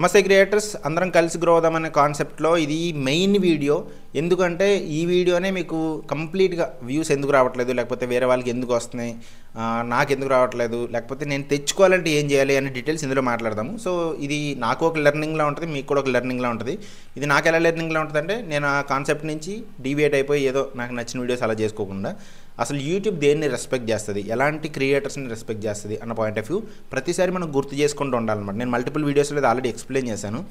నమస్తే క్రియేటర్స్ అందరం కలిసి గ్రో అవుదామనే కాన్సెప్ట్లో ఇది మెయిన్ వీడియో. ఎందుకంటే ఈ వీడియోనే మీకు కంప్లీట్గా వ్యూస్ ఎందుకు రావట్లేదు, లేకపోతే వేరే వాళ్ళకి ఎందుకు వస్తున్నాయి, నాకు ఎందుకు రావట్లేదు, లేకపోతే నేను తెచ్చుకోవాలంటే ఏం చేయాలి అనే డీటెయిల్స్ ఇందులో మాట్లాడదాము. సో ఇది నాకు ఒక లెర్నింగ్లా ఉంటుంది, మీకు కూడా ఒక లెర్నింగ్లా ఉంటుంది. ఇది నాకు ఎలా లెర్నింగ్లా ఉంటుంది అంటే, నేను ఆ కాన్సెప్ట్ నుంచి డీవియేట్ అయిపోయి ఏదో నాకు నచ్చిన వీడియోస్ అలా చేసుకోకుండా అసలు యూట్యూబ్ దేన్ని రెస్పెక్ట్ చేస్తుంది, ఎలాంటి క్రియేటర్స్ని రెస్పెక్ట్ చేస్తుంది అన్న పాయింట్ ఆఫ్ వ్యూ ప్రతిసారి మనం గుర్తు చేసుకుంటూ ఉండాలన్నమాట. నేను మల్టిపుల్ వీడియోస్లో ఆల్రెడీ ఎక్స్ప్లెయిన్ చేశాను.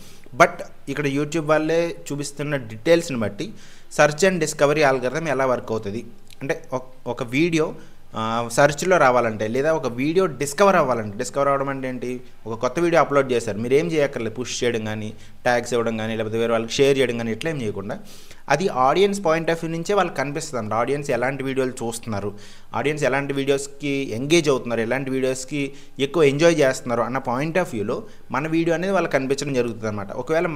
బట్ ఇక్కడ యూట్యూబ్ వాళ్ళే చూపిస్తున్న డీటెయిల్స్ని బట్టి సెర్చ్ అండ్ డిస్కవరీ ఆల్గరిథం ఎలా వర్క్ అవుతుంది అంటే, ఒక వీడియో సెర్చ్లో రావాలంటే, లేదా ఒక వీడియో డిస్కవర్ అవ్వడం అంటే ఏంటి, ఒక కొత్త వీడియో అప్లోడ్ చేశారు, మీరు ఏం చేయక్కర్లేదు, పుష్ చేయడం కానీ, ట్యాగ్స్ ఇవ్వడం కానీ, లేకపోతే వేరే వాళ్ళకి షేర్ చేయడం కానీ, ఇట్లా ఏం చేయకుండా అది ఆడియన్స్ పాయింట్ ఆఫ్ వ్యూ నుంచే వాళ్ళకి కనిపిస్తుంది అన్నమాట. ఆడియన్స్ ఎలాంటి వీడియోలు చూస్తున్నారు, ఆడియన్స్ ఎలాంటి వీడియోస్కి ఎంగేజ్ అవుతున్నారు, ఎలాంటి వీడియోస్కి ఎక్కువ ఎంజాయ్ చేస్తున్నారు అన్న పాయింట్ ఆఫ్ వ్యూలో మన వీడియో అనేది వాళ్ళకి కనిపించడం జరుగుతుంది అనమాట. ఒకవేళ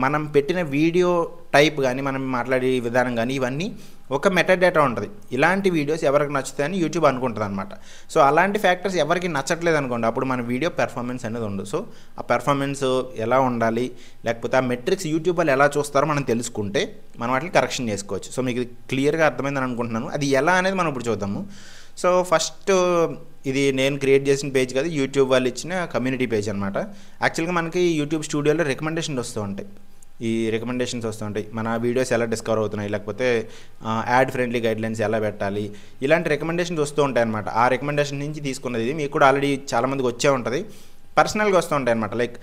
మనం పెట్టిన వీడియో టైప్ కానీ, మనం మాట్లాడే విధానం కానీ, ఇవన్నీ ఒక మెటాడేటా ఉంటుంది. ఇలాంటి వీడియోస్ ఎవరికి నచ్చుతాయని యూట్యూబ్ అనుకుంటుంది అనమాట. సో అలాంటి ఫ్యాక్టర్స్ ఎవరికి నచ్చట్లేదు అనుకోండి, అప్పుడు మన వీడియో పెర్ఫార్మెన్స్ అనేది ఉండదు. సో ఆ పెర్ఫార్మెన్స్ ఎలా ఉండాలి, లేకపోతే ఆ మెట్రిక్స్ యూట్యూబ్ వాళ్ళు ఎలా చూస్తారో మనం తెలుసుకుంటే మనం వాటిని కరెక్షన్ చేసుకోవచ్చు. సో మీకు క్లియర్గా అర్థమైందని అనుకుంటున్నాను. అది ఎలా అనేది మనం ఇప్పుడు చూద్దాము. సో ఫస్ట్ ఇది నేను క్రియేట్ చేసిన పేజ్ కాదు, యూట్యూబ్ వాళ్ళు ఇచ్చిన కమ్యూనిటీ పేజ్ అనమాట. యాక్చువల్గా మనకి యూట్యూబ్ స్టూడియోలో రికమెండేషన్లు వస్తూ ఉంటాయి. ఈ రికమెండేషన్స్ వస్తూ ఉంటాయి, మన వీడియోస్ ఎలా డిస్కవర్ అవుతున్నాయి, లేకపోతే యాడ్ ఫ్రెండ్లీ గైడ్లైన్స్ ఎలా పెట్టాలి, ఇలాంటి రికమెండేషన్స్ వస్తూ ఉంటాయి అనమాట. ఆ రికమెండేషన్ నుంచి తీసుకున్నది ఇది. మీకు కూడా ఆల్రెడీ చాలామందికి వచ్చే ఉంటుంది. పర్సనల్గా వస్తూ ఉంటాయి అనమాట, లైక్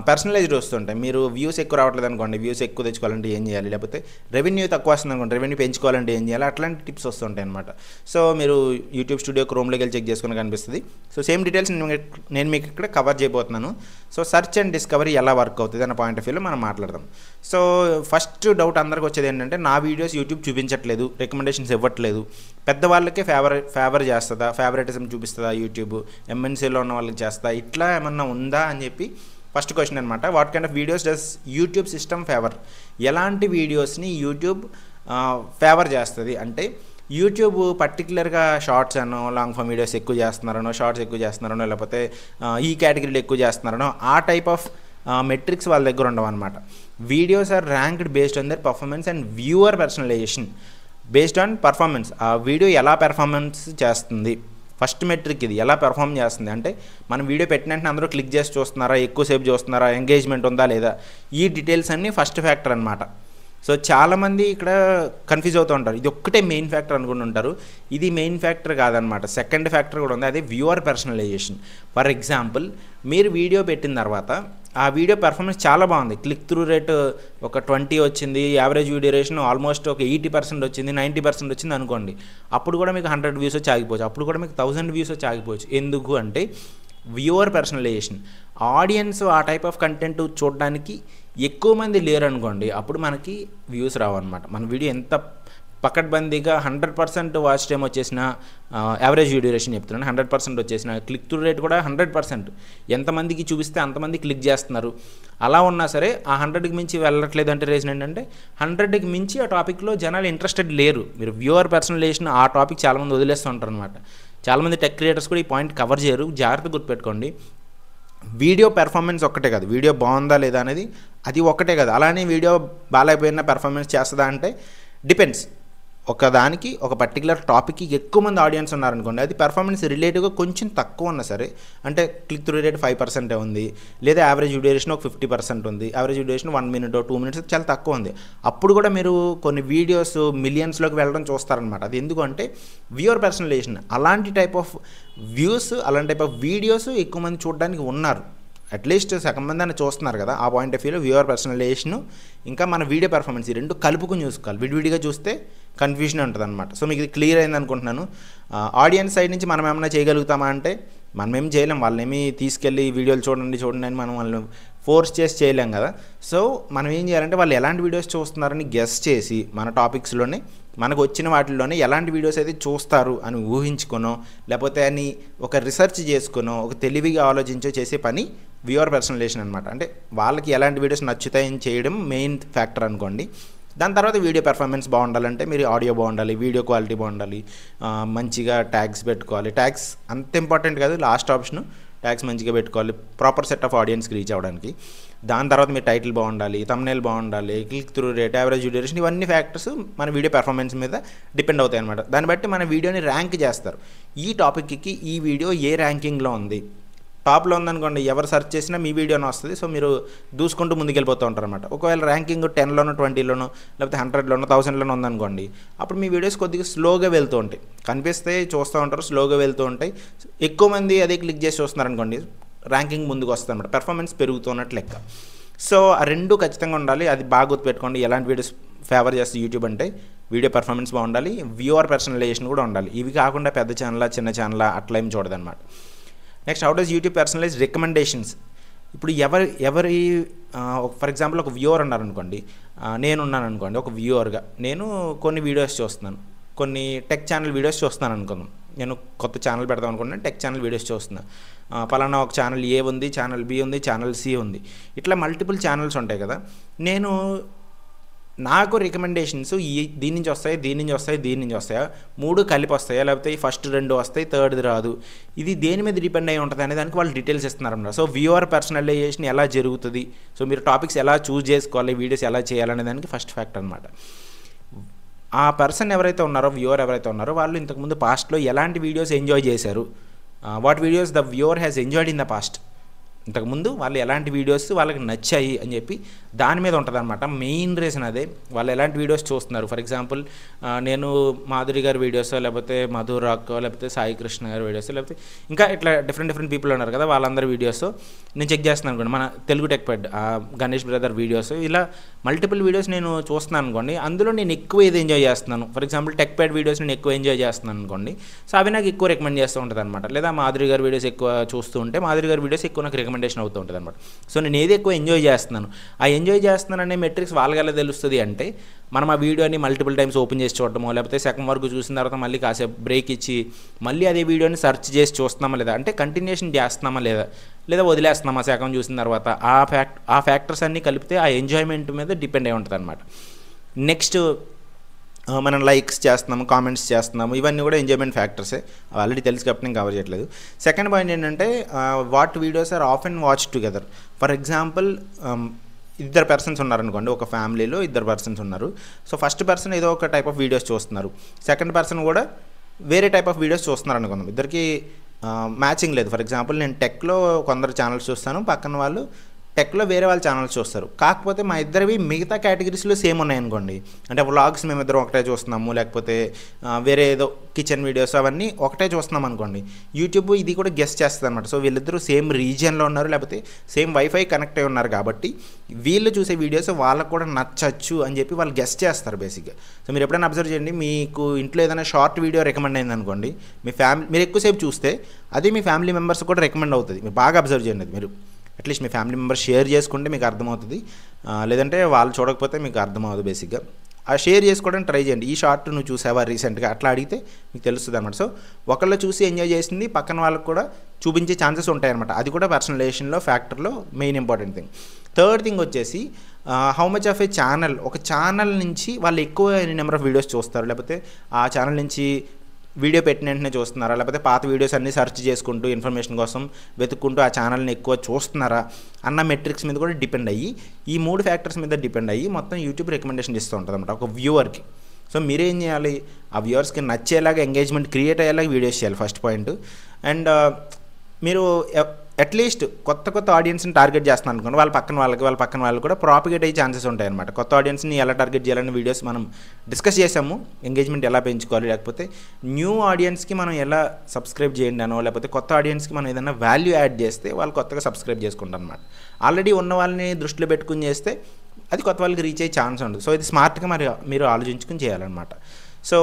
పర్సనలైజ్డ్ వస్తుంటాయి. మీరు వ్యూస్ ఎక్కువ రావట్లేదు అనుకోండి, వ్యూస్ ఎక్కువ తెచ్చుకోవాలంటే ఏం చేయాలి, లేకపోతే రెవెన్యూ తక్కువ వస్తుంది అనుకోండి, రెవెన్యూ పెంచుకోవాలంటే ఏం చేయాలి, అట్లాంటి టిప్స్ వస్తుంటాయి అనమాట. సో మీరు యూట్యూబ్ స్టూడియో క్రోమ్లోకి వెళ్ళి చెక్ చేసుకుని కనిపిస్తుంది. సో సేమ్ డీటెయిల్స్ నేను మీకు ఇక్కడ కవర్ చేయబోతున్నాను. సో సెర్చ్ అండ్ డిస్కవరీ ఎలా వర్క్ అవుతుంది అన్న పాయింట్ ఆఫ్ వ్యూలో మనం మాట్లాడదాం. సో ఫస్ట్ డౌట్ అందరికి వచ్చేది ఏంటంటే, నా వీడియోస్ యూట్యూబ్ చూపించట్లేదు, రికమెండేషన్స్ ఇవ్వట్లేదు, పెద్దవాళ్ళకే ఫేవర్ చేస్తుందా, ఫేవరెటిజం చూపిస్తుందా యూట్యూబ్, ఎంఎన్సీలో ఉన్న వాళ్ళకి చేస్తుందా, ఇట్లా ఏమన్నా ఉందా అని చెప్పి ఫస్ట్ క్వశ్చన్ అనమాట. What kind of videos does YouTube system favour, ఎలాంటి వీడియోస్ని యూట్యూబ్ ఫేవర్ చేస్తుంది అంటే, యూట్యూబ్ పర్టికులర్గా షార్ట్స్ అనో, లాంగ్ ఫామ్ వీడియోస్ ఎక్కువ చేస్తున్నారనో, షార్ట్స్ ఎక్కువ చేస్తున్నారనో, లేకపోతే ఈ కేటగిరీలు ఎక్కువ చేస్తున్నారనో, ఆ టైప్ ఆఫ్ మెట్రిక్స్ వాళ్ళ దగ్గర ఉండవు అనమాట. Videos are ranked based on their performance and viewer personalization based on performance. ఆ వీడియో ఎలా పెర్ఫార్మెన్స్ చేస్తుంది, ఫస్ట్ మెట్రిక్ ఇది, ఎలా పెర్ఫామ్ చేస్తుంది అంటే, మనం వీడియో పెట్టిన వెంటనే అందరూ క్లిక్ చేసి చూస్తున్నారా, ఎక్కువసేపు చూస్తున్నారా, ఎంగేజ్మెంట్ ఉందా లేదా, ఈ డీటెయిల్స్ అన్నీ ఫస్ట్ ఫ్యాక్టర్ అనమాట. సో చాలామంది ఇక్కడ కన్ఫ్యూజ్ అవుతూ ఉంటారు, ఇది ఒక్కటే మెయిన్ ఫ్యాక్టర్ అనుకుంటుంటారు. ఇది మెయిన్ ఫ్యాక్టర్ కాదనమాట, సెకండ్ ఫ్యాక్టర్ కూడా ఉంది, అదే వ్యూవర్ పర్సనలైజేషన్. ఫర్ ఎగ్జాంపుల్, మీరు వీడియో పెట్టిన తర్వాత ఆ వీడియో పెర్ఫార్మెన్స్ చాలా బాగుంది, క్లిక్ త్రూ రేట్ ఒక 20 వచ్చింది, యావరేజ్ వ్యూ డ్యూరేషన్ ఆల్మోస్ట్ ఒక 80% వచ్చింది, 90% వచ్చింది అనుకోండి, అప్పుడు కూడా మీకు 100 వ్యూస్ వచ్చి ఆగిపోవచ్చు, అప్పుడు కూడా మీకు 1000 వ్యూస్ వచ్చి ఆగిపోవచ్చు. ఎందుకు అంటే వ్యూవర్ పర్సనలైజేషన్. ఆడియన్స్ ఆ టైప్ ఆఫ్ కంటెంట్ చూడడానికి ఎక్కువ మంది లేరు అనుకోండి, అప్పుడు మనకి వ్యూస్ రావన్నమాట. మన వీడియో ఎంత పకడ్బందీగా 100% వాచ్ టైం వచ్చేసిన, యావరేజ్ వ్యూ డ్యూరేషన్ చెప్తున్నాను, 100% వచ్చేసిన, క్లిక్ త్రూ రేట్ కూడా 100%, ఎంతమందికి చూపిస్తే అంతమంది క్లిక్ చేస్తున్నారు, అలా ఉన్నా సరే ఆ 100కి మించి వెళ్ళట్లేదు అంటే రీజన్ ఏంటంటే, 100కి మించి ఆ టాపిక్లో జనాలు ఇంట్రెస్టెడ్ లేరు. మీరు వ్యూవర్ పర్సనలైజేషన్ ఆ టాపిక్ చాలామంది వదిలేస్తూ ఉంటారు అనమాట. చాలామంది టెక్ క్రియేటర్స్ కూడా ఈ పాయింట్ కవర్ చేయరు, జాగ్రత్తగా గుర్తుపెట్టుకోండి. వీడియో పెర్ఫార్మెన్స్ ఒక్కటే కాదు, వీడియో బాగుందా లేదా అనేది అది ఒక్కటే కాదు. అలానే వీడియో బాగాలేకపోయినా పెర్ఫార్మెన్స్ చేస్తుందా అంటే డిపెండ్స్. ఒకదానికి ఒక పర్టికులర్ టాపిక్కి ఎక్కువ మంది ఆడియన్స్ ఉన్నారనుకోండి, అది పెర్ఫార్మెన్స్ రిలేటివ్గా కొంచెం తక్కువ ఉన్నా సరే, అంటే క్లిక్ త్రూ రేట్ 5% ఉంది, లేదా యావరేజ్ డ్యూరేషన్ ఒక 50% ఉంది, యావరేజ్ డ్యూరేషన్ 1 minute 2 minutes చాలా తక్కువ ఉంది, అప్పుడు కూడా మీరు కొన్ని వీడియోస్ మిలియన్స్లోకి వెళ్ళడం చూస్తారనమాట. అది ఎందుకంటే వ్యూవర్ పర్సనలైజేషన్. అలాంటి టైప్ ఆఫ్ వ్యూస్, అలాంటి టైప్ ఆఫ్ వీడియోస్ ఎక్కువ మంది చూడడానికి ఉన్నారు, అట్లీస్ట్ సగం మంది అని చూస్తున్నారు కదా. ఆ పాయింట్ ఆఫ్ వ్యూలో వ్యూవర్ పర్సనలైజేషన్ ఇంకా మన వీడియో పెర్ఫార్మెన్స్, ఈ రెండు కలుపుకుని చూసుకోవాలి. విడివిడిగా చూస్తే కన్ఫ్యూజన్ ఉంటుంది అనమాట. సో మీకు ఇది క్లియర్ అయింది అనుకుంటున్నాను. ఆడియన్స్ సైడ్ నుంచి మనం ఏమైనా చేయగలుగుతామా అంటే, మనం ఏం చేయలేం, వాళ్ళేమి తీసుకెళ్ళి వీడియోలు చూడండి అని మనం వాళ్ళని ఫోర్స్ చేసి చేయలేం కదా. సో మనం ఏం చేయాలంటే, వాళ్ళు ఎలాంటి వీడియోస్ చూస్తున్నారని గెస్ చేసి, మన టాపిక్స్లోనే మనకు వచ్చిన వాటిల్లోనే ఎలాంటి వీడియోస్ అయితే చూస్తారు అని ఊహించుకునో, లేకపోతే అని ఒక రీసెర్చ్ చేసుకునో, ఒక తెలివిగా ఆలోచించో చేసే పని వ్యూవర్ పర్సనలైజేషన్ అనమాట. అంటే వాళ్ళకి ఎలాంటి వీడియోస్ నచ్చుతాయని చేయడం మెయిన్ ఫ్యాక్టర్ అనుకోండి. దాని తర్వాత వీడియో పెర్ఫార్మెన్స్ బాగుండాలంటే మీరు ఆడియో బాగుండాలి, వీడియో క్వాలిటీ బాగుండాలి, మంచిగా ట్యాగ్స్ పెట్టుకోవాలి. ట్యాగ్స్ అంత ఇంపార్టెంట్ కాదు, లాస్ట్ ఆప్షన్ ట్యాగ్స్ మంచిగా పెట్టుకోవాలి, ప్రాపర్ సెట్ ఆఫ్ ఆడియన్స్కి రీచ్ అవ్వడానికి. దాని తర్వాత మీ టైటిల్ బాగుండాలి, థంబ్నెయిల్ బాగుండాలి, click through rate, average duration, ఇవన్నీ ఫ్యాక్టర్స్ మన వీడియో పెర్ఫార్మెన్స్ మీద డిపెండ్ అవుతాయి అనమాట. దాన్ని బట్టి మన వీడియోని ర్యాంక్ చేస్తారు. ఈ టాపిక్కి ఈ వీడియో ఏ ర్యాంకింగ్లో ఉంది, టాప్లో ఉందనుకోండి, ఎవరు సెర్చ్ చేసినా మీ వీడియోనే వస్తుంది. సో మీరు దూసుకుంటూ ముందుకెళ్ళిపోతూ ఉంటారు అనమాట. ఒకవేళ ర్యాంకింగ్ 10లోనో 20లోనో లేకపోతే 100లోనో 1000లోనో ఉందనుకోండి, అప్పుడు మీ వీడియోస్ కొద్దిగా స్లోగా వెళ్తూ ఉంటాయి, కనిపిస్తే చూస్తూ ఉంటారు, స్లోగా వెళ్తూ ఉంటాయి. ఎక్కువ మంది అదే క్లిక్ చేసి చూస్తున్నారు అనుకోండి, ర్యాంకింగ్ ముందుకు వస్తుంది అనమాట, పెర్ఫార్మెన్స్ పెరుగుతున్నట్లు లెక్క. సో ఆ రెండు ఖచ్చితంగా ఉండాలి. అది బాగా గుర్తుపెట్టుకోండి. ఎలాంటి వీడియోస్ ఫేవర్ చేస్తే యూట్యూబ్ అంటే వీడియో పెర్ఫార్మెన్స్ బాగుండాలి, వ్యూవర్ పర్సనలైజేషన్ కూడా ఉండాలి. ఇవి కాకుండా పెద్ద ఛానల్ చిన్న ఛానల్ అట్లా ఏం చూడదన్నమాట. Next, how does YouTube personalize recommendations. ఇప్పుడు ఎవరి ఫర్ ఎగ్జాంపుల్ ఒక వ్యూవర్ ఉన్నారనుకోండి, నేనున్నాను అనుకోండి ఒక వ్యూవర్గా, నేను కొన్ని వీడియోస్ చూస్తున్నాను, కొన్ని టెక్ ఛానల్ వీడియోస్ చూస్తున్నాను అనుకుందాం. నేను కొత్త ఛానల్ పెడదాం అనుకుంటున్నాను, టెక్ ఛానల్ వీడియోస్ చూస్తున్నాను. పలానా ఒక ఛానల్ ఏ ఉంది, ఛానల్ బి ఉంది, ఛానల్ సి ఉంది, ఇట్లా మల్టిపుల్ ఛానల్స్ ఉంటాయి కదా. నాకు రికమెండేషన్స్ దీని నుంచి వస్తాయి, దీని నుంచి వస్తాయి, దీని నుంచి వస్తాయా, మూడు కలిపి వస్తాయా, లేకపోతే ఫస్ట్ 2 వస్తాయి, థర్డ్ది రాదు, ఇది దేని మీద డిపెండ్ అయి ఉంటుంది అనే దానికి వాళ్ళు డీటెయిల్స్ ఇస్తున్నారన్నమాట. సో వ్యూవర్ పర్సనలైజేషన్ ఎలా జరుగుతుంది, సో మీరు టాపిక్స్ ఎలా చూస్ చేసుకోవాలి, వీడియోస్ ఎలా చేయాలనే దానికి ఫస్ట్ ఫ్యాక్టర్ అనమాట. ఆ పర్సన్ ఎవరైతే ఉన్నారో, వ్యూవర్ ఎవరైతే ఉన్నారో, వాళ్ళు ఇంతకుముందు పాస్ట్లో ఎలాంటి వీడియోస్ ఎంజాయ్ చేశారు, what videos the viewer has enjoyed in the past. ఇంతకుముందు వాళ్ళు ఎలాంటి వీడియోస్ వాళ్ళకి నచ్చాయి అని చెప్పి దాని మీద ఉంటుంది అనమాట. మెయిన్ రీజన్ అదే, వాళ్ళు ఎలాంటి వీడియోస్ చూస్తున్నారు. ఫర్ ఎగ్జాంపుల్ నేను మాధురి గారి వీడియోస్, లేకపోతే మధు రాక్, లేకపోతే సాయి కృష్ణ గారి వీడియోస్, లేకపోతే ఇంకా ఇట్లా డిఫరెంట్ పీపుల్ ఉన్నారు కదా, వాళ్ళందరి వీడియోస్ నేను చెక్ చేస్తున్నాను అనుకోండి. మన Telugu tech ped Ganesh brother videos, ఇలా మల్టిపుల్ వీడియోస్ నేను చూస్తున్నాను అనుకోండి. అందులో నేను ఎక్కువ ఏది ఎంజాయ్ చేస్తున్నాను, for example tech ped videos నేను ఎక్కువ ఎంజాయ్ చేస్తున్నాను అనుకోండి, సో అవి నాకు ఎక్కువ రికమెండ్ చేస్తూ ఉంటుంది అనమాట. లేదా మాధురి గారి వీడియోస్ ఎక్కువ చూస్తూ ఉంటే మాధురి గారి వీడియోస్ ఎక్కువ నాకు రికమెండేషన్ అవుతూ ఉంటుంది అనమాట. సో నేను ఏది ఎక్కువ ఎంజాయ్ చేస్తున్నాను, ఆ ఎంజాయ్ చేస్తున్నాను అనే మెట్రిక్స్ వాళ్ళకి ఎలా తెలుస్తుంది అంటే, మనం ఆ వీడియోని మల్టిపుల్ టైమ్స్ ఓపెన్ చేసి చూడటమో, లేకపోతే సెకండ్ వరకు చూసిన తర్వాత మళ్ళీ కాసేపు బ్రేక్ ఇచ్చి మళ్ళీ అదే వీడియోని సెర్చ్ చేసి చూస్తున్నామా లేదా, అంటే కంటిన్యూషన్ చేస్తున్నామా లేదా వదిలేస్తున్నామా సెకండ్ చూసిన తర్వాత, ఆ ఫ్యాక్టర్స్ అన్నీ కలిపితే ఆ ఎంజాయ్మెంట్ మీద డిపెండ్ అయి ఉంటుంది అనమాట. నెక్స్ట్, మనం లైక్స్ చేస్తున్నాము, కామెంట్స్ చేస్తున్నాము, ఇవన్నీ కూడా ఎంజాయ్మెంట్ ఫ్యాక్టర్సే, ఆల్రెడీ తెలుసు కాబట్టి నేను కవర్ చేయట్లేదు. సెకండ్ పాయింట్ ఏంటంటే, what videos are often watched together. For example, 2 persons ఉన్నారనుకోండి, ఒక ఫ్యామిలీలో 2 పర్సన్స్ ఉన్నారు. సో ఫస్ట్ పర్సన్ ఏదో ఒక టైప్ ఆఫ్ వీడియోస్ చూస్తున్నారు, సెకండ్ పర్సన్ కూడా వేరే టైప్ ఆఫ్ వీడియోస్ చూస్తున్నారు అనుకుందాం. ఇద్దరికి మ్యాచింగ్ లేదు. ఫర్ ఎగ్జాంపుల్, నేను టెక్లో కొందరు ఛానల్స్ చూస్తాను, పక్కన వాళ్ళు టెక్లో వేరే వాళ్ళ ఛానల్స్ చూస్తారు. కాకపోతే మా ఇద్దరివి మిగతా కేటగిరీస్లో సేమ్ ఉన్నాయనుకోండి, అంటే వ్లాగ్స్ మేమిద్దరం ఒకటే చూస్తున్నాము, లేకపోతే వేరే ఏదో కిచెన్ వీడియోస్ అవన్నీ ఒకటే చూస్తున్నాం అనుకోండి, యూట్యూబ్ ఇది కూడా గెస్ చేస్తుంది అనమాట. సో వీళ్ళిద్దరూ సేమ్ రీజియన్లో ఉన్నారు, లేకపోతే సేమ్ వైఫై కనెక్ట్ అయి ఉన్నారు, కాబట్టి వీళ్ళు చూసే వీడియోస్ వాళ్ళకు కూడా నచ్చచ్చు అని చెప్పి వాళ్ళు గెస్ చేస్తారు బేసిక్గా. సో మీరు ఎప్పుడైనా అబ్జర్వ్ చేయండి, మీకు ఇంట్లో ఏదైనా షార్ట్ వీడియో రికమెండ్ అయింది అనుకోండి, మీరు ఎక్కువసేపు చూస్తే అది మీ ఫ్యామిలీ మెంబర్స్ కూడా రికమెండ్ అవుతుంది. మీరు బాగా అబ్జర్వ్ చేయండి, అది మీరు అట్లీస్ట్ మీ ఫ్యామిలీ మెంబర్స్ షేర్ చేసుకుంటే మీకు అర్థమవుతుంది, లేదంటే వాళ్ళు చూడకపోతే మీకు అర్థమవుతుంది. బేసిక్గా ఆ షేర్ చేసుకోవడానికి ట్రై చేయండి. ఈ షార్ట్ నువ్వు చూసావా రీసెంట్గా, అట్లా అడిగితే మీకు తెలుస్తుంది అనమాట. సో ఒకళ్ళు చూసి ఎంజాయ్ చేసింది పక్కన వాళ్ళకు కూడా చూపించే ఛాన్సెస్ ఉంటాయన్నమాట. అది కూడా పర్సనలైజేషన్లో ఫ్యాక్టర్లో main important thing. Third thing వచ్చేసి, how much of a channel, ఒక ఛానల్ నుంచి వాళ్ళు ఎక్కువ నెంబర్ ఆఫ్ వీడియోస్ చూస్తారు, లేకపోతే ఆ ఛానల్ నుంచి వీడియో పెట్టిన వెంటనే చూస్తున్నారా, లేకపోతే పాత వీడియోస్ అన్నీ సెర్చ్ చేసుకుంటూ ఇన్ఫర్మేషన్ కోసం వెతుక్కుంటూ ఆ ఛానల్ని ఎక్కువ చూస్తున్నారా అన్న మెట్రిక్స్ మీద కూడా డిపెండ్ అయ్యి, ఈ 3 ఫ్యాక్టర్స్ మీద డిపెండ్ అయ్యి మొత్తం యూట్యూబ్ రికమెండేషన్ ఇస్తూ ఉంటుంది అనమాట ఒక వ్యూవర్కి. సో మీరేం చేయాలి, ఆ వ్యూవర్స్కి నచ్చేలాగా, ఎంగేజ్మెంట్ క్రియేట్ అయ్యేలాగా వీడియోస్ చేయాలి ఫస్ట్ పాయింట్. అండ్ మీరు అట్లీస్ట్ కొత్త ఆడియన్స్ని టార్గెట్ చేస్తున్నాను అనుకోండి, వాళ్ళ పక్కన వాళ్ళకి కూడా ప్రాపిగేట్ అయ్యే ఛాన్సెస్ ఉంటాయి అనమాట. కొత్త ఆడియన్స్ని ఎలా టార్గెట్ చేయాలని వీడియోస్ మనం డిస్కస్ చేసాము, ఎంగేజ్మెంట్ ఎలా పెంచుకోవాలి, లేకపోతే న్యూ ఆడియన్స్కి మనం ఎలా సబ్స్క్రైబ్ చేయండి అనో, లేకపోతే కొత్త ఆడియన్స్కి మనం ఏదైనా వాల్యూ యాడ్ చేస్తే వాళ్ళు కొత్తగా సబ్స్క్రైబ్ చేసుకుంటారు అనమాట. ఆల్రెడీ ఉన్న వాళ్ళని దృష్టిలో పెట్టుకుని చేస్తే అది కొత్త వాళ్ళకి రీచ్ అయ్యే ఛాన్స్ ఉండదు. సో ఇది స్మార్ట్గా మీరు ఆలోచించుకుని చేయాలన్నమాట. సో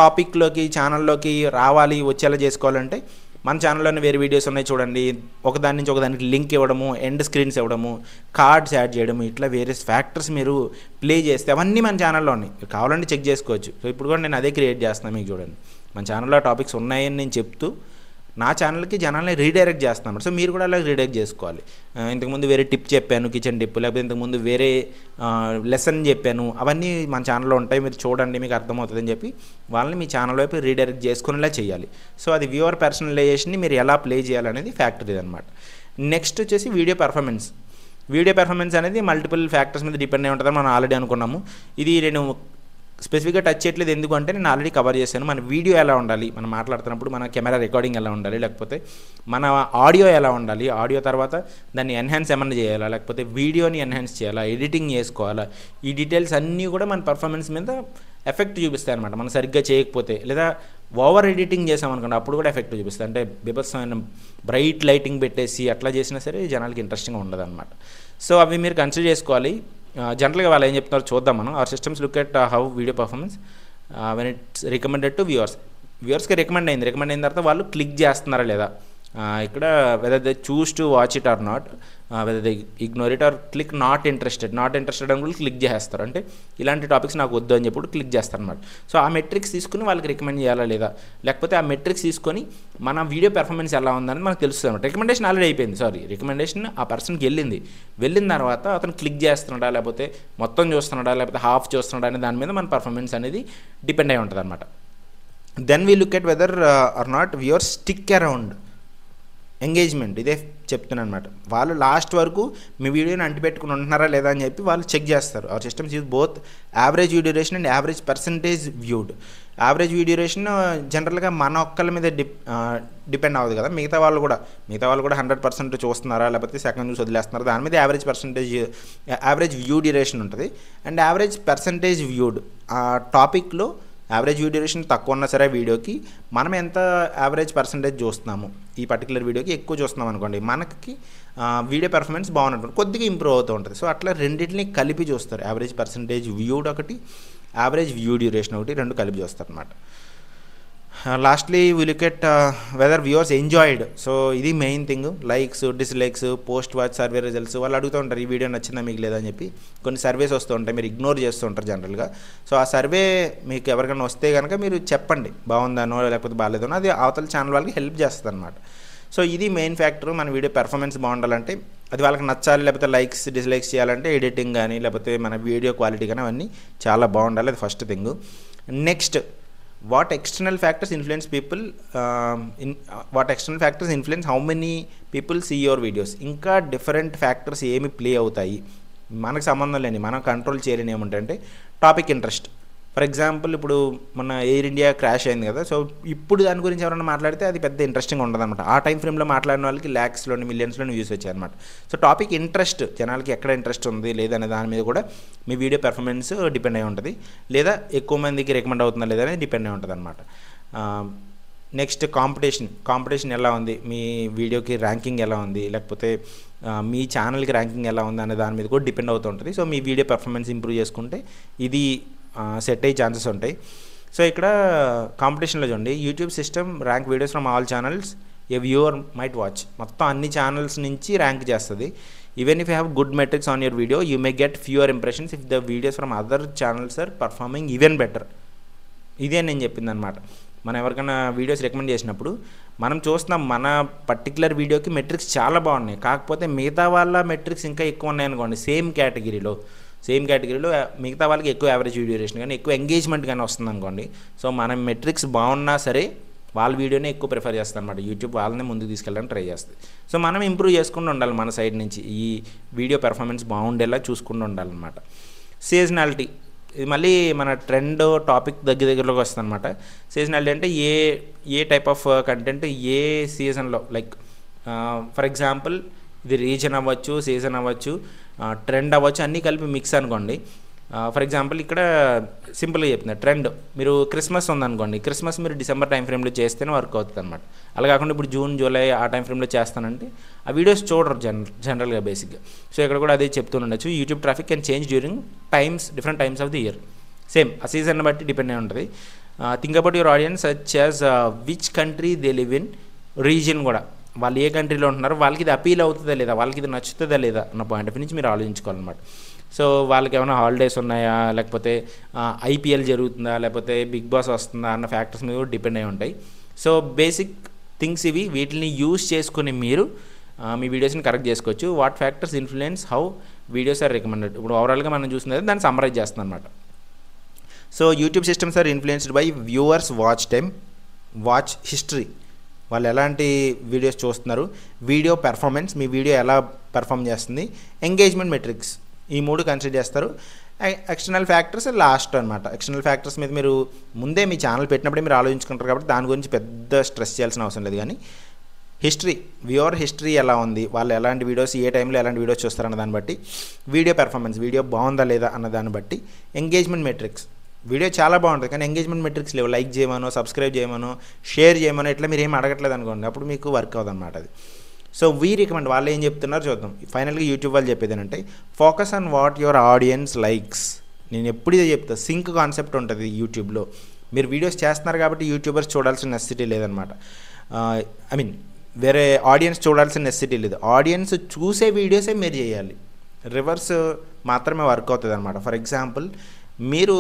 టాపిక్లోకి, ఛానల్లోకి రావాలి, వచ్చేలా చేసుకోవాలంటే మన ఛానల్లోనే వేరే వీడియోస్ ఉన్నాయి చూడండి, ఒకదాని నుంచి ఒకదానికి లింక్ ఇవ్వడము, ఎండ్ స్క్రీన్స్ ఇవ్వడము, కార్డ్స్ యాడ్ చేయడము, ఇట్లా వేరే ఫ్యాక్టర్స్ మీరు ప్లే చేస్తే అవన్నీ మన ఛానల్లో ఉన్నాయి, కావాలంటే చెక్ చేసుకోవచ్చు. సో ఇప్పుడు కూడా నేను అదే క్రియేట్ చేస్తున్నాను, మీకు చూడండి మన ఛానల్లో టాపిక్స్ ఉన్నాయని నేను చెప్తూ నా ఛానల్కి జనాల్ని రీడైరెక్ట్ చేస్తున్నాను. సో మీరు కూడా అలా రీడైరెక్ట్ చేసుకోవాలి. ఇంతకుముందు వేరే టిప్ చెప్పాను, కిచెన్ టిప్, లేకపోతే ఇంతకుముందు వేరే లెసన్ చెప్పాను, అవన్నీ మన ఛానల్లో ఉంటాయి, మీరు చూడండి మీకు అర్థమవుతుందని చెప్పి వాళ్ళని మీ ఛానల్ వైపు రీడైరెక్ట్ చేసుకునేలా చేయాలి. సో అది వ్యూవర్ పర్సనలైజేషన్ని మీరు ఎలా ప్లే చేయాలనేది ఫ్యాక్టర్ ఇదనమాట. నెక్స్ట్ వచ్చేసి వీడియో పెర్ఫార్మెన్స్ అనేది మల్టిపుల్ ఫ్యాక్టర్స్ మీద డిపెండ్ అయి ఉంటుందని మనం ఆల్రెడీ అనుకున్నాము. ఇది నేను స్పెసిఫిక్గా టచ్ చేయట్లేదు, ఎందుకంటే నేను ఆల్రెడీ కవర్ చేశాను. మన వీడియో ఎలా ఉండాలి, మనం మాట్లాడుతున్నప్పుడు మన కెమెరా రికార్డింగ్ ఎలా ఉండాలి, లేకపోతే మన ఆడియో ఎలా ఉండాలి, ఆడియో తర్వాత దాన్ని ఎన్హాన్స్ ఏమన్నా చేయాలా, లేకపోతే వీడియోని ఎన్హాన్స్ చేయాలా, ఎడిటింగ్ చేసుకోవాలా, ఈ డీటెయిల్స్ అన్నీ కూడా మన పర్ఫార్మెన్స్ మీద ఎఫెక్ట్ చూపిస్తాయి అనమాట. మనం సరిగ్గా చేయకపోతే లేదా ఓవర్ ఎడిటింగ్ చేసామనుకోండి అప్పుడు కూడా ఎఫెక్ట్ చూపిస్తుంది. అంటే బీభత్సమైన బ్రైట్ లైటింగ్ పెట్టేసి అట్లా చేసినా సరే జనాలకి ఇంట్రెస్టింగ్గా ఉండదు అనమాట. సో అవి మీరు కన్సిడర్ చేసుకోవాలి. జనరల్గా వాళ్ళు ఏం చెప్తున్నారో చూద్దాం మనం. Our systems look at how video performance when it's recommended to వ్యూవర్స్కి రికమెండ్ అయిన తర్వాత వాళ్ళు క్లిక్ చేస్తున్నారా లేదా, ఇక్కడ whether they choose to watch it or not, whether they ignore it or click not interested అని కూడా క్లిక్ చేస్తారు. అంటే ఇలాంటి టాపిక్స్ నాకు వద్దు అని చెప్పి క్లిక్ చేస్తారు అనమాట. సో ఆ మెట్రిక్స్ తీసుకుని వాళ్ళకి రికమెండ్ చేయాలా లేదా, లేకపోతే ఆ మెట్రిక్స్ తీసుకొని మన వీడియో పెర్ఫార్మెన్స్ ఎలా ఉందని మనకు తెలుస్తుంది అనమాట. రికమెండేషన్ ఆల్రెడీ అయిపోయింది, రికమెండేషన్ ఆ పర్సన్కి వెళ్ళిన తర్వాత అతను క్లిక్ చేస్తున్నాడా, లేకపోతే మొత్తం చూస్తున్నాడా, లేకపోతే హాఫ్ చూస్తున్నాడా అనే దాని మీద మన పర్ఫార్మెన్స్ అనేది డిపెండ్ అయి ఉంటుంది అనమాట. Then we look at whether or not viewers stick around. Engagement ఇదే చెప్తున్నాను అనమాట. వాళ్ళు లాస్ట్ వరకు మీ వీడియోని అంటిపెట్టుకుని ఉంటున్నారా లేదా అని చెప్పి వాళ్ళు చెక్ చేస్తారు. Our systems use both average view duration and average percentage viewed. Average view duration జనరల్గా మన ఒక్కళ్ళ మీద డిపెండ్ అవ్వదు కదా, మిగతా వాళ్ళు కూడా 100% చూస్తున్నారా, లేకపోతే సెకండ్ న్యూస్ వదిలేస్తున్నారా, దాని మీద యావరేజ్ వ్యూ డ్యూరేషన్ ఉంటుంది. అండ్ యావరేజ్ పర్సంటేజ్ వ్యూడ్ ఆ టాపిక్లో యావరేజ్ వ్యూ డ్యూరేషన్ తక్కువ ఉన్నా సరే వీడియోకి మనం ఎంత యావరేజ్ పర్సంటేజ్ చూస్తున్నాము, ఈ పర్టికులర్ వీడియోకి ఎక్కువ చూస్తున్నాం అనుకోండి, మనకి వీడియో పెర్ఫార్మెన్స్ బాగుంటుంది, కొద్దిగా ఇంప్రూవ్ అవుతూ ఉంటుంది. సో అట్లా రెండింటిని కలిపి చూస్తారు. యావరేజ్ పర్సంటేజ్ వ్యూడ్ ఒకటి, యావరేజ్ వ్యూ డ్యూరేషన్ ఒకటి, రెండు కలిపి చూస్తారు అనమాట. Lastly we look at whether viewers enjoyed. So ఇది main thing. Likes, dislikes, post watch survey results వాళ్ళు అడుగుతూ ఉంటారు, ఈ వీడియో నచ్చిందా మీకు లేదని చెప్పి. కొన్ని సర్వేస్ వస్తూ ఉంటాయి, మీరు ఇగ్నోర్ చేస్తూ ఉంటారు జనరల్గా. సో ఆ సర్వే మీకు ఎవరికైనా వస్తే కనుక మీరు చెప్పండి, బాగుందనో లేకపోతే బాగాలేదనో, అది అవతల ఛానల్ వాళ్ళకి హెల్ప్ చేస్తుంది అనమాట. సో ఇది మెయిన్ ఫ్యాక్టర్. మన వీడియో పెర్ఫార్మెన్స్ బాగుండాలంటే అది వాళ్ళకి నచ్చాలి, లేకపోతే లైక్స్ డిస్లైక్స్ చేయాలంటే ఎడిటింగ్ కానీ లేకపోతే మన వీడియో క్వాలిటీ కానీ అవన్నీ చాలా బాగుండాలి. అది first thing. Next, what external factors influence how many people see your videos. ఇంకా డిఫరెంట్ ఫ్యాక్టర్స్ ఏమి ప్లే అవుతాయి, మనకు సంబంధం లేని, మనం కంట్రోల్ చేయలేని ఏముంటాయంటే టాపిక్ ఇంట్రెస్ట్. ఫర్ ఎగ్జాంపుల్ ఇప్పుడు మన ఎయిర్ ఇండియా క్రాష్ అయింది కదా, సో ఇప్పుడు దాని గురించి ఎవరైనా మాట్లాడితే అది పెద్ద ఇంట్రెస్టింగ్ ఉండదు అనమాట. ఆ టైం ఫ్రేమ్లో మాట్లాడిన వాళ్ళకి ల్యాక్స్లోని మిలియన్స్లోని వ్యూస్ వచ్చాయి అనమాట. సో టాపిక్ ఇంట్రెస్ట్, జనాలకి ఎక్కడ ఇంట్రెస్ట్ ఉంది లేదనే దాని మీద కూడా మీ వీడియో పెర్ఫార్మెన్స్ డిపెండ్ అయి ఉంటుంది, లేదా ఎక్కువ మందికి రికమెండ్ అవుతుందా లేదని డిపెండ్ అయి ఉంటుంది అనమాట. నెక్స్ట్, కాంపిటీషన్ ఎలా ఉంది, మీ వీడియోకి ర్యాంకింగ్ ఎలా ఉంది, లేకపోతే మీ ఛానల్కి ర్యాంకింగ్ ఎలా ఉంది అనే దాని మీద కూడా డిపెండ్ అవుతూ ఉంటుంది. సో మీ వీడియో పెర్ఫార్మెన్స్ ఇంప్రూవ్ చేసుకుంటే ఇది సెట్ అయ్యే ఛాన్సెస్ ఉంటాయి. సో ఇక్కడ కాంపిటీషన్లో చూడండి, YouTube system rank videos from all channels a viewer might watch. మొత్తం అన్ని ఛానల్స్ నుంచి ర్యాంక్ చేస్తుంది. Even if you have good metrics on your video you may get fewer impressions if the videos from other channels are performing even better. ఇదే నేను చెప్పింది అనమాట. మనం ఎవరికైనా వీడియోస్ రికమెండ్ చేసినప్పుడు మనం చూస్తున్నాం మన పర్టికులర్ వీడియోకి మెట్రిక్స్ చాలా బాగున్నాయి, కాకపోతే మిగతా వాళ్ళ మెట్రిక్స్ ఇంకా ఎక్కువ ఉన్నాయనుకోండి, సేమ్ కేటగిరీలో మిగతా వాళ్ళకి ఎక్కువ యావరేజ్ వీడియో డ్యూరేషన్ కానీ ఎక్కువ ఎంగేజ్మెంట్ కానీ వస్తుంది అనుకోండి. సో మన మెట్రిక్స్ బాగున్నా సరే వాళ్ళ వీడియోనే ఎక్కువ ప్రిఫర్ చేస్తుంది అనమాట. యూట్యూబ్ వాళ్ళనే ముందుకు తీసుకెళ్ళడానికి ట్రై చేస్తుంది. సో మనం ఇంప్రూవ్ చేసుకుంటూ ఉండాలి, మన సైడ్ నుంచి ఈ వీడియో పెర్ఫార్మెన్స్ బాగుండేలా చూసుకుంటూ ఉండాలన్నమాట. సీజనాలిటీ, ఇది మళ్ళీ మన ట్రెండ్ టాపిక్ దగ్గరలోకి వస్తుంది అనమాట. సీజనాలిటీ అంటే ఏ టైప్ ఆఫ్ కంటెంట్ ఏ సీజన్లో, లైక్ ఫర్ ఎగ్జాంపుల్ ఇది రీజన్ అవ్వచ్చు, సీజన్ అవ్వచ్చు, ట్రెండ్ అవ్వచ్చు, అన్నీ కలిపి మిక్స్ అనుకోండి. ఫర్ ఎగ్జాంపుల్ ఇక్కడ సింపుల్గా చెప్తున్నా, ట్రెండ్ మీరు క్రిస్మస్ ఉందనుకోండి, క్రిస్మస్ మీరు డిసెంబర్ టైం ఫ్రేమ్లో చేస్తేనే వర్క్ అవుతుంది అనమాట. అలా కాకుండా ఇప్పుడు జూన్ జూలై ఆ టైం ఫ్రేమ్లో చేస్తానంటే ఆ వీడియోస్ చూడరు జనరల్గా బేసిక్గా. సో ఇక్కడ కూడా అదే చెప్తుండొచ్చు, YouTube traffic can change during different times of the year. Same ఆ సీజన్ బట్టి డిపెండ్ అయి ఉంటుంది. Think about your audience such as which country they live in, region కూడా వాళ్ళు ఏ కంట్రీలో ఉంటున్నారో వాళ్ళకి ఇది అపీల్ అవుతుందా లేదా, వాళ్ళకి ఇది నచ్చుతుందా లేదా అన్న పాయింట్ ఆఫ్ నుంచి మీరు ఆలోచించుకోవాలన్నమాట. సో వాళ్ళకి ఏమైనా హాలిడేస్ ఉన్నాయా, లేకపోతే ఐపీఎల్ జరుగుతుందా, లేకపోతే బిగ్ బాస్ వస్తుందా అన్న ఫ్యాక్టర్స్ మీద కూడా డిపెండ్ అయి ఉంటాయి. సో బేసిక్ థింగ్స్ ఇవి. వీటిని యూజ్ చేసుకుని మీరు మీ వీడియోస్ని కరెక్ట్ చేసుకోవచ్చు. What factors influence how videos are recommended. ఇప్పుడు ఓవరాల్గా మనం చూస్తున్నది దాన్ని సమ్మరైజ్ చేస్తుంది అనమాట. So YouTube systems are influenced by viewers watch time, watch history, వాళ్ళు ఎలాంటి వీడియోస్ చూస్తున్నారు, వీడియో పెర్ఫార్మెన్స్, మీ వీడియో ఎలా పెర్ఫామ్ చేస్తుంది, ఎంగేజ్మెంట్ మెట్రిక్స్, ఈ 3 కన్సిడర్ చేస్తారు. ఎక్స్టర్నల్ ఫ్యాక్టర్స్ లాస్ట్ అనమాట. ఎక్స్టర్నల్ ఫ్యాక్టర్స్ మీద మీరు ముందే మీ ఛానల్ పెట్టినప్పుడే మీరు ఆలోచించుకుంటారు కాబట్టి దాని గురించి పెద్ద స్ట్రెస్ చేయాల్సిన అవసరం లేదు. కానీ హిస్టరీ, వ్యూవర్ హిస్టరీ ఎలా ఉంది, వాళ్ళు ఎలాంటి వీడియోస్ ఏ టైంలో ఎలాంటి వీడియోస్ చూస్తారన్న దాన్ని బట్టి, వీడియో పెర్ఫార్మెన్స్, వీడియో బాగుందా లేదా అన్న దాన్ని బట్టి, ఎంగేజ్మెంట్ మెట్రిక్స్, వీడియో చాలా బాగుంటుంది కానీ ఎంగేజ్మెంట్ మెట్రిక్స్ లేవు, లైక్ చేయమనో, సబ్స్క్రైబ్ చేయమనో, షేర్ చేయమనో, ఇట్లా మీరు ఏం అడగట్లేదు అనుకోండి, అప్పుడు మీకు వర్క్ అవుతుంది అనమాట అది. సో వీ రికమెండ్, వాళ్ళు ఏం చెప్తున్నారు చూద్దాం. ఫైనల్గా యూట్యూబ్ వాళ్ళు చెప్పేది ఏంటంటే focus on what your audience likes. నేను ఎప్పుడు ఇదే చెప్తా, సింక్ కాన్సెప్ట్ ఉంటుంది యూట్యూబ్లో. మీరు వీడియోస్ చేస్తున్నారు కాబట్టి యూట్యూబర్స్ చూడాల్సిన నెసెసిటీ లేదనమాట. ఐ మీన్ వేరే ఆడియన్స్ చూడాల్సిన నెసెసిటీ లేదు. ఆడియన్స్ చూసే వీడియోసే మీరు చేయాలి. రివర్స్ మాత్రమే వర్క్ అవుతుంది అనమాట. ఫర్ ఎగ్జాంపుల్, మీరు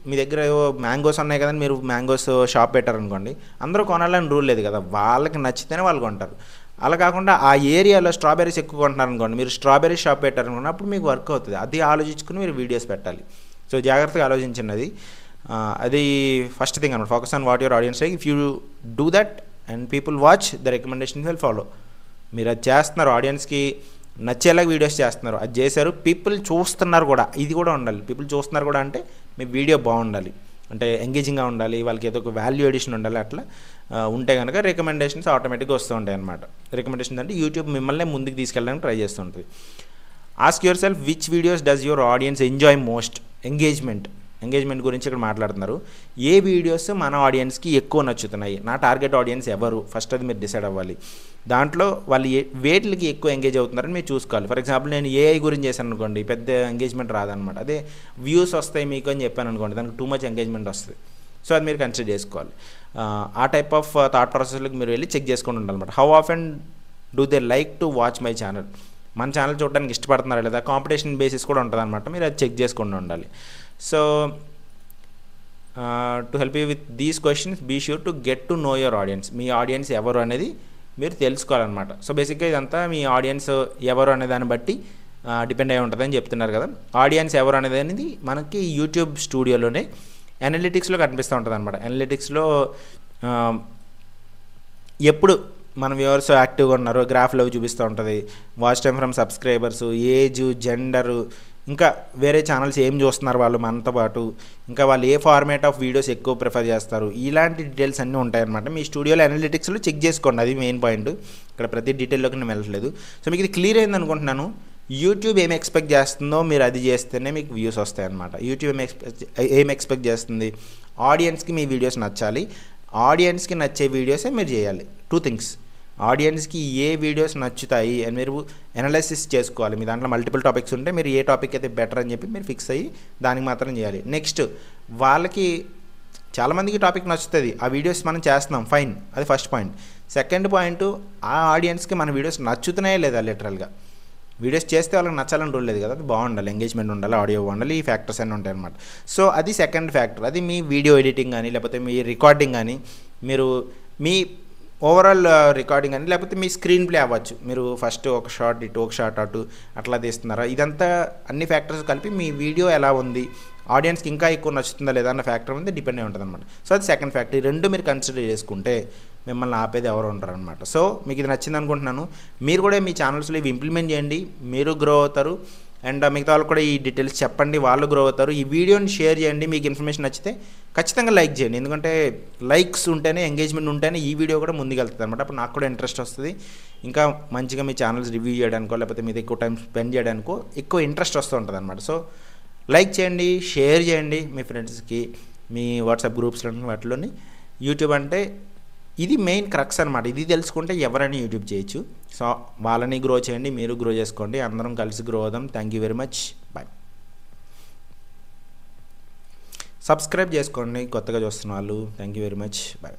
మీ దగ్గర మ్యాంగోస్ ఉన్నాయి కదండి, మీరు మ్యాంగోస్ షాప్ పెట్టారనుకోండి, అందరూ కొనాలని రూల్ లేదు కదా, వాళ్ళకి నచ్చితేనే వాళ్ళు కొంటారు. అలా కాకుండా ఆ ఏరియాలో స్ట్రాబెర్రీస్ ఎక్కువ కొంటున్నారు అనుకోండి, మీరు స్ట్రాబెర్రీ షాప్ పెట్టారనుకోండి, అప్పుడు మీకు వర్క్ అవుతుంది. అది ఆలోచించుకుని మీరు వీడియోస్ పెట్టాలి. సో జాగ్రత్తగా ఆలోచించినది అది ఫస్ట్ థింగ్ అనమాట. Focus on what your audience like. If you do that and people watch, the recommendation will follow. మీరు అది చేస్తున్నారు, ఆడియన్స్కి నచ్చేలాగా వీడియోస్ చేస్తున్నారు, అది చేశారు, పీపుల్ చూస్తున్నారు కూడా, ఇది కూడా ఉండాలి. పీపుల్ చూస్తున్నారు కూడా అంటే మీ వీడియో బాగుండాలి, అంటే ఎంగేజింగ్గా ఉండాలి, వాళ్ళకి ఏదో ఒక వాల్యూ ఎడిషన్ ఉండాలి. అట్లా ఉంటే కనుక రికమెండేషన్స్ ఆటోమేటిక్గా వస్తూ ఉంటాయి అనమాట. రికమెండేషన్స్ అంటే యూట్యూబ్ మిమ్మల్ని ముందుకు తీసుకెళ్ళడానికి ట్రై చేస్తుంటుంది. Ask your self which videos does your audience enjoy most. Engagement గురించి ఇక్కడ మాట్లాడుతున్నారు. ఏ వీడియోస్ మన ఆడియన్స్కి ఎక్కువ నచ్చుతున్నాయి, నా టార్గెట్ ఆడియన్స్ ఎవరు, ఫస్ట్ అది మీరు డిసైడ్ అవ్వాలి. దాంట్లో వాళ్ళు వేటికి ఎక్కువ ఎంగేజ్ అవుతున్నారని మీరు చూసుకోవాలి. ఫర్ ఎగ్జాంపుల్, నేను ఏఐ గురించి చేశాను అనుకోండి, పెద్ద ఎంగేజ్మెంట్ రాదనమాట. అదే వ్యూస్ వస్తాయి మీకు అని చెప్పాను అనుకోండి, దానికి టూ మచ్ ఎంగేజ్మెంట్ వస్తుంది. సో అది మీరు కన్సిడర్ చేసుకోవాలి. ఆ టైప్ ఆఫ్ థాట్ ప్రాసెస్లోకి మీరు వెళ్ళి చెక్ చేసుకుని ఉండాలన్నమాట. How often do they like to watch my channel. మన ఛానల్ చూడడానికి ఇష్టపడుతున్నారా లేదా, కాంపిటీషన్ బేసిస్ కూడా ఉంటుంది అనమాట. మీరు అది చెక్ చేసుకుంటూ ఉండాలి. So to help you with these questions, be sure to get to know your audience. మీ ఆడియన్స్ ఎవరు అనేది మీరు తెలుసుకోవాలన్నమాట. సో బేసిక్గా ఇదంతా మీ ఆడియన్స్ ఎవరు అనే దాన్ని బట్టి డిపెండ్ అయి ఉంటుందని చెప్తున్నారు కదా. ఆడియన్స్ ఎవరు అనేది మనకి యూట్యూబ్ స్టూడియోలోనే అనలిటిక్స్లో కనిపిస్తూ ఉంటుంది అనమాట. అనలిటిక్స్లో ఎప్పుడు మన వ్యూవర్స్ యాక్టివ్గా ఉన్నారు గ్రాఫ్లో చూపిస్తూ ఉంటుంది. Watch time from subscribers, age, gender, ఇంకా వేరే ఛానల్స్ ఏం చూస్తున్నారు వాళ్ళు మనతో పాటు, ఇంకా వాళ్ళు ఏ ఫార్మేట్ ఆఫ్ వీడియోస్ ఎక్కువ ప్రిఫర్ చేస్తారు, ఇలాంటి డీటెయిల్స్ అన్నీ ఉంటాయన్నమాట. మీ స్టూడియోలో అనలిటిక్స్లో చెక్ చేసుకోండి, అది మెయిన్ పాయింట్. ఇక్కడ ప్రతి డీటెయిల్లోకి నేను వెళ్ళట్లేదు. సో మీకు ఇది క్లియర్ అయింది అనుకుంటున్నాను. యూట్యూబ్ ఏం ఎక్స్పెక్ట్ చేస్తుందో మీరు అది చేస్తేనే మీకు వ్యూస్ వస్తాయన్నమాట. యూట్యూబ్ ఏం ఎక్స్పెక్ట్ చేస్తుంది, ఆడియన్స్కి మీ వీడియోస్ నచ్చాలి, ఆడియన్స్కి నచ్చే వీడియోసే మీరు చేయాలి. 2 థింగ్స్, ఆడియన్స్కి ఏ వీడియోస్ నచ్చుతాయి అని మీరు ఎనాలిసిస్ చేసుకోవాలి. మీ దాంట్లో మల్టిపుల్ టాపిక్స్ ఉంటే మీరు ఏ టాపిక్ అయితే బెటర్ అని చెప్పి మీరు ఫిక్స్ అయ్యి దానికి మాత్రం చేయాలి. నెక్స్ట్, వాళ్ళకి చాలామందికి టాపిక్ నచ్చుతుంది, ఆ వీడియోస్ మనం చేస్తున్నాం, ఫైన్, అది ఫస్ట్ పాయింట్. సెకండ్ పాయింట్, ఆ ఆడియన్స్కి మన వీడియోస్ నచ్చుతున్నాయా లేదా. లిటరల్గా వీడియోస్ చేస్తే వాళ్ళకి నచ్చాలని రూల్ లేదు కదా, అది బాగుండాలి, ఎంగేజ్మెంట్ ఉండాలి, ఆడియో బాగుండాలి, ఈ ఫ్యాక్టర్స్ అన్నీ ఉంటాయి అన్నమాట. సో అది సెకండ్ ఫ్యాక్టర్. అది మీ వీడియో ఎడిటింగ్ కానీ, లేకపోతే మీ రికార్డింగ్ కానీ, మీరు మీ ఓవరాల్ రికార్డింగ్ అని, లేకపోతే మీ స్క్రీన్ ప్లే అవ్వచ్చు. మీరు ఫస్ట్ ఒక షాట్ ఇటు, ఒక షాట్ అటు అట్లా తీస్తున్నారా, ఇదంతా అన్ని ఫ్యాక్టర్స్ కలిపి మీ వీడియో ఎలా ఉంది, ఆడియన్స్కి ఇంకా ఎక్కువ నచ్చుతుందా లేదా అన్న ఫ్యాక్టర్ మీద డిపెండ్ అయి ఉంటుంది అనమాట. సో అది సెకండ్ ఫ్యాక్టర్. ఈ రెండు మీరు కన్సిడర్ చేసుకుంటే మిమ్మల్ని ఆపేది ఎవరు ఉంటారు అనమాట. సో మీకు ఇది నచ్చింది అనుకుంటున్నాను. మీరు కూడా మీ ఛానల్స్లో ఇవి ఇంప్లిమెంట్ చేయండి, మీరు గ్రో అవుతారు. అండ్ మిగతా వాళ్ళు కూడా ఈ డీటెయిల్స్ చెప్పండి, వాళ్ళు గ్రో అవుతారు. ఈ వీడియోని షేర్ చేయండి, మీకు ఇన్ఫర్మేషన్ నచ్చితే ఖచ్చితంగా లైక్ చేయండి. ఎందుకంటే లైక్స్ ఉంటేనే, ఎంగేజ్మెంట్ ఉంటేనే ఈ వీడియో కూడా ముందుకు వెళ్తుంది అనమాట. అప్పుడు నాకు కూడా ఇంట్రెస్ట్ వస్తుంది, ఇంకా మంచిగా మీ ఛానల్స్ రివ్యూ చేయడానికో, లేకపోతే మీద ఎక్కువ టైం స్పెండ్ చేయడానికో ఎక్కువ ఇంట్రెస్ట్ వస్తూ ఉంటుంది అనమాట. సో లైక్ చేయండి, షేర్ చేయండి మీ ఫ్రెండ్స్కి, మీ వాట్సాప్ గ్రూప్స్లో, వాటిలోని. యూట్యూబ్ అంటే ఇది మెయిన్ క్రక్స్ అనమాట. ఇది తెలుసుకుంటే ఎవరైనా యూట్యూబ్ చేయొచ్చు. సో వాళ్ళని గ్రో చేయండి, మీరు గ్రో చేసుకోండి, అందరం కలిసి గ్రో అవుదాం. Thank you very much, bye. Subscribe చేసుకోండి కొత్తగా చూస్తున్న వాళ్ళు. Thank you very much, bye.